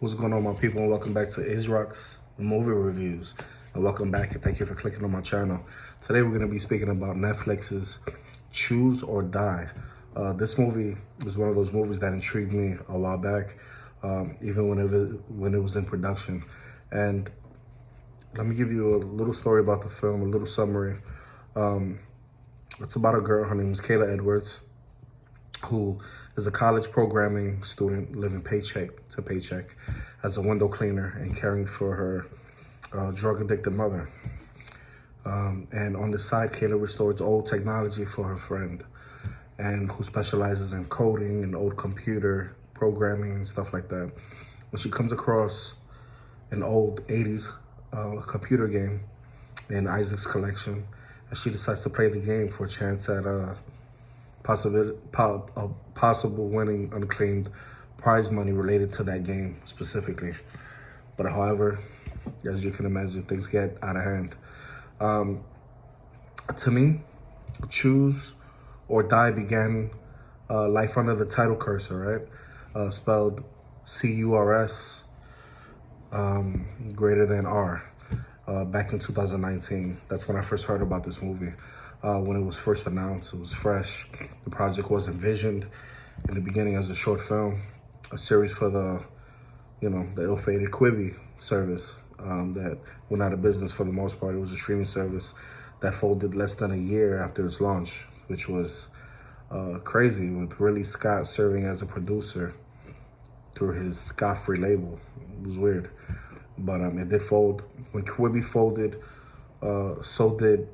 What's going on, my people, and welcome back to Isrock's Movie Reviews. And welcome back, and thank you for clicking on my channel. Today, we're going to be speaking about Netflix's Choose or Die. This movie was one of those movies that intrigued me a while back, even when it was in production. And let me give you a little story about the film, a little summary. It's about a girl. Her name is Kayla Edwards, who is a college programming student living paycheck to paycheck as a window cleaner and caring for her drug-addicted mother. And on the side, Kayla restores old technology for her friend, and who specializes in coding and old computer programming and stuff like that. When she comes across an old 80s computer game in Isaac's collection, and she decides to play the game for a chance at possible winning unclaimed prize money related to that game specifically. But however, as you can imagine, things get out of hand. To me, Choose or Die began life under the title cursor, right? Spelled C-U-R-S greater than R. Back in 2019. That's when I first heard about this movie. When it was first announced, it was fresh. The project was envisioned in the beginning as a short film, a series for the ill-fated Quibi service that went out of business for the most part. It was a streaming service that folded less than a year after its launch, which was crazy, with Ridley Scott serving as a producer through his Scott-free label. It was weird. But it did fold. When Quibi folded, so did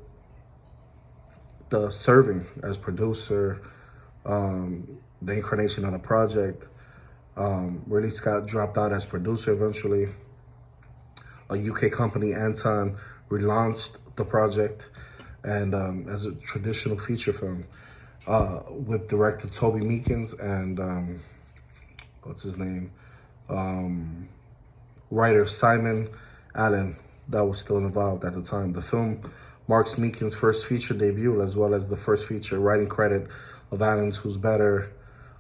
the serving as producer, the incarnation of the project. Ridley Scott dropped out as producer eventually. A UK company, Anton, relaunched the project and as a traditional feature film with director Toby Meekins and what's his name? Writer Simon Allen, that was still involved at the time. The film marks Meekins' first feature debut, as well as the first feature writing credit of Allen's, who's better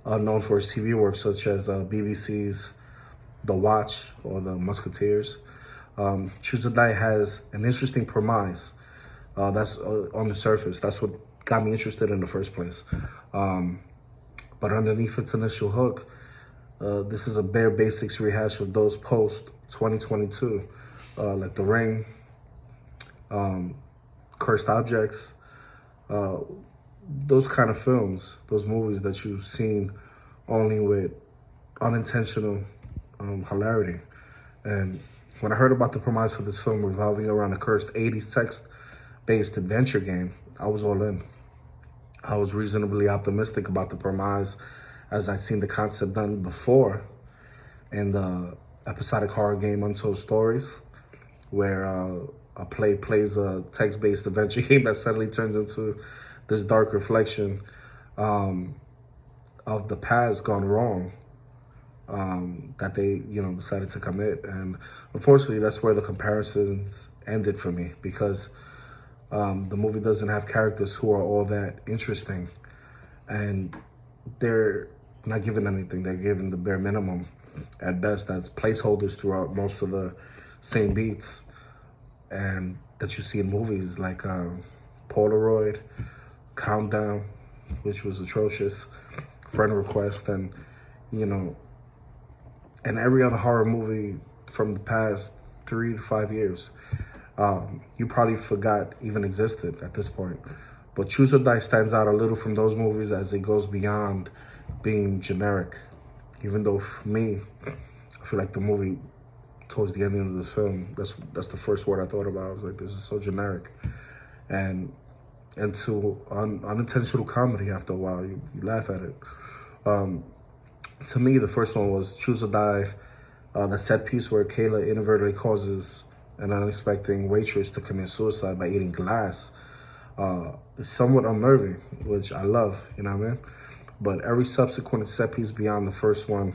known for his TV work, such as BBC's The Watch or The Musketeers. Choose or Die has an interesting premise. That's on the surface. That's what got me interested in the first place. But underneath its initial hook, this is a bare basics rehash of those post-2022, like The Ring, Cursed Objects, those kind of films, those movies that you've seen only with unintentional hilarity. And when I heard about the premise for this film revolving around a cursed 80s text-based adventure game, I was all in. I was reasonably optimistic about the premise, as I'd seen the concept done before in the episodic horror game Untold Stories, where a play plays a text-based adventure game that suddenly turns into this dark reflection of the past gone wrong that they, decided to commit. And unfortunately, that's where the comparisons ended for me, because the movie doesn't have characters who are all that interesting, and they're not given anything. They're given the bare minimum at best as placeholders throughout most of the same beats and that you see in movies like Polaroid, Countdown, which was atrocious, Friend Request, and and every other horror movie from the past 3 to 5 years. You probably forgot even existed at this point. But Choose or Die stands out a little from those movies as it goes beyond being generic. Even though for me, I feel like the movie towards the ending of the film, that's the first word I thought about. I was like, this is so generic. And to unintentional comedy after a while, you laugh at it. To me, the first one was Choose or Die, the set piece where Kayla inadvertently causes an unexpected waitress to commit suicide by eating glass. It's somewhat unnerving, which I love, you know what I mean? But every subsequent set piece beyond the first one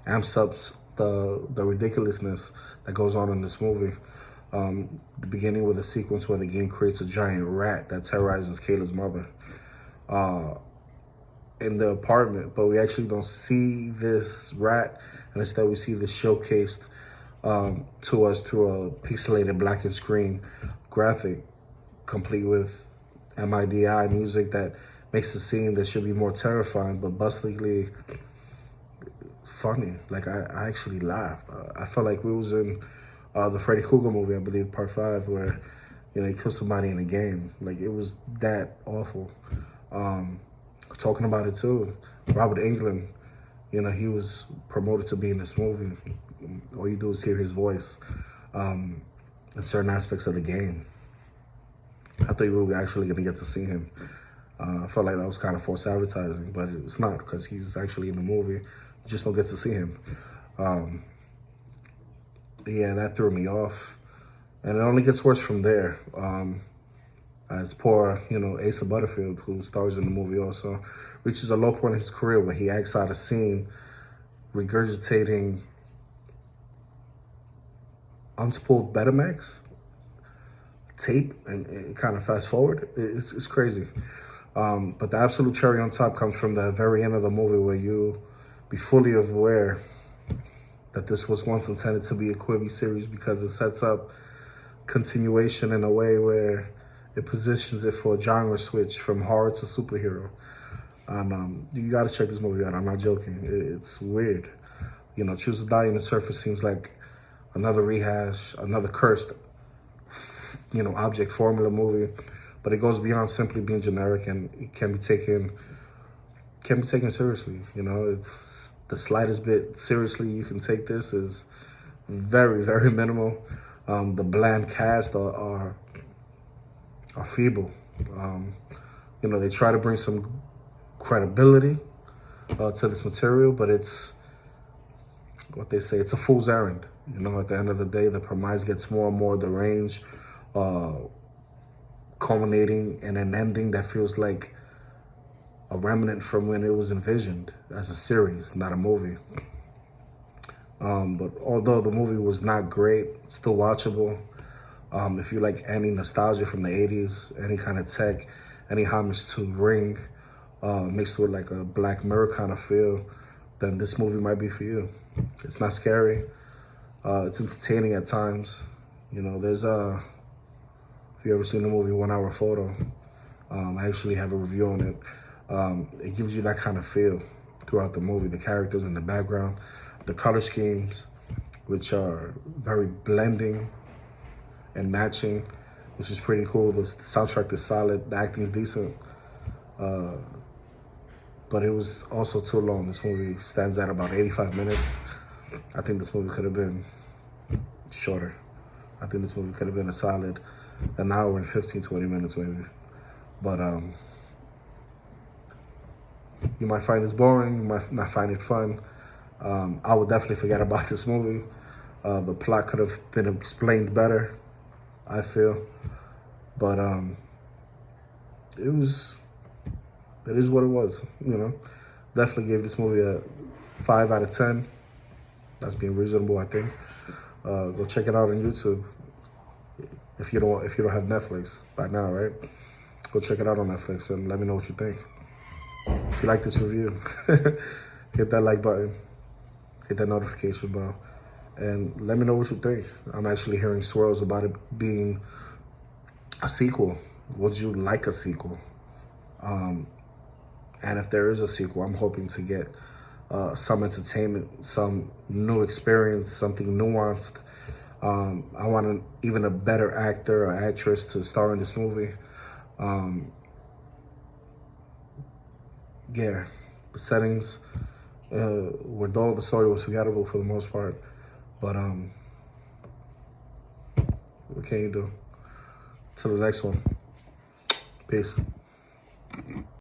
amps up the ridiculousness that goes on in this movie. The beginning with a sequence where the game creates a giant rat that terrorizes Kayla's mother in the apartment, but we actually don't see this rat and instead we see this showcased to us through a pixelated blackened screen graphic, complete with MIDI music that makes the scene that should be more terrifying but bustlingly funny. Like, I actually laughed. I felt like we was in the Freddy Krueger movie, I believe, Part 5, where, you know, he killed somebody in a game. Like, it was that awful. Talking about it too, Robert Englund, you know, he was promoted to be in this movie. All you do is hear his voice in certain aspects of the game. I thought you were actually going to get to see him. I felt like that was kind of false advertising, but it's not, because he's actually in the movie. You just don't get to see him. Yeah, that threw me off. And it only gets worse from there. As poor, you know, Asa Butterfield, who stars in the movie also, reaches a low point in his career where he acts out a scene regurgitating unspooled Betamax tape and kind of fast forward. It's crazy. But the absolute cherry on top comes from the very end of the movie, where you be fully aware that this was once intended to be a Quibi series, because it sets up continuation in a way where it positions it for a genre switch from horror to superhero. And you gotta check this movie out. I'm not joking. It's weird. You know, Choose to Die on the surface seems like another rehash, another cursed, you know, object formula movie, but it goes beyond simply being generic, and it can be taken seriously. You know, it's the slightest bit seriously you can take this is very, very minimal. The bland cast are feeble. You know, they try to bring some credibility to this material, but it's what they say, it's a fool's errand. You know, at the end of the day, the premise gets more and more deranged, culminating in an ending that feels like a remnant from when it was envisioned as a series, not a movie. But although the movie was not great, still watchable. If you like any nostalgia from the 80s, any kind of tech, any homage to Ring, mixed with like a Black Mirror kind of feel, then this movie might be for you. It's not scary. It's entertaining at times. You know, there's if you ever seen the movie 1 Hour Photo, I actually have a review on it. It gives you that kind of feel throughout the movie. The characters in the background, the color schemes, which are very blending and matching, which is pretty cool. The soundtrack is solid, the acting is decent, but it was also too long. This movie stands at about 85 minutes. I think this movie could have been shorter. I think this movie could have been a solid an hour and 15, 20 minutes maybe. But you might find this boring, you might not find it fun. I would definitely forget about this movie. The plot could have been explained better, I feel. But it is what it was, you know. Definitely gave this movie a 5 out of 10. That's being reasonable, I think. Go check it out on YouTube. If you don't have Netflix by now, right? Go check it out on Netflix and let me know what you think. If you like this review, hit that like button, hit that notification bell, and let me know what you think. I'm actually hearing swirls about it being a sequel. Would you like a sequel? And if there is a sequel, I'm hoping to get some entertainment, some new experience, something nuanced. I want even a better actor or actress to star in this movie. Yeah, the settings were dull. The story was forgettable for the most part. But what can you do? Till the next one. Peace.